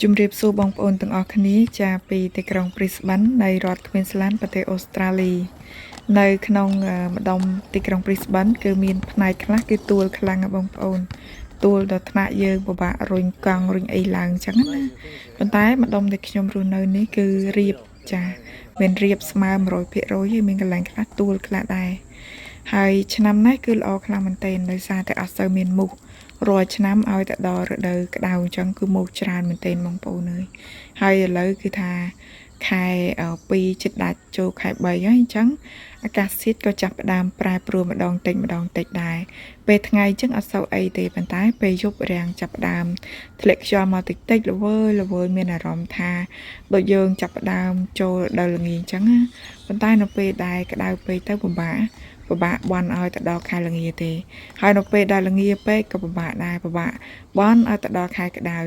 ជំរាបសួរបងប្អូនទាំងអស់គ្នាចាពីទីក្រុង Brisbane នៃរដ្ឋ Queensland ប្រទេសអូស្ត្រាលីនៅក្នុងម្ដុំទីក្រុង Brisbane គឺមានផ្នែកខ្លះគឺទួលខ្លាំងណាបងប្អូនទួលដល់ថ្នាក់យើងពិបាករុញកង់រុញអីឡើងអញ្ចឹងណាប៉ុន្តែម្ដុំដែលខ្ញុំរស់នៅនេះគឺរៀបចាមានរៀបស្មើ 100% ហើយមានកន្លែងខ្លះទួលខ្លះដែរហើយឆ្នាំនេះគឺល្អខ្លាំងមែនទែនដោយសារតែអត់សូវមានមូសរាល់ឆ្នាំឲ្យតែដល់រដូវក្តៅអញ្ចឹងគឺមូសច្រើនមែនទែនបងប្អូនអើយហើយឥឡូវគឺថាខែ2ជិតដាច់ចូលខែ3ហើយអញ្ចឹងអាកាសធាតុក៏ចាប់ផ្ដើមប្រែប្រួលម្ដងតិចដែរពេលថ្ងៃអញ្ចឹងអត់សូវអីទេប៉ុន្តែពេលយប់រាំងចាប់ផ្ដើមធ្លាក់ខ្យល់មកតិចល្វើយមានអារម្មណ៍ថាដូចយើងចាប់ផ្ដើមចូលដល់ល្ងាចអញ្ចឹងណាប៉ុន្តែនៅពេលដែលក្តៅពេកទៅពិបាកបន់ឲ្យទៅដល់ខែល្ងាទេហើយនៅពេលដែលល្ងាពេកក៏ពិបាកដែរបន់ឲ្យទៅដល់ខែក្តៅ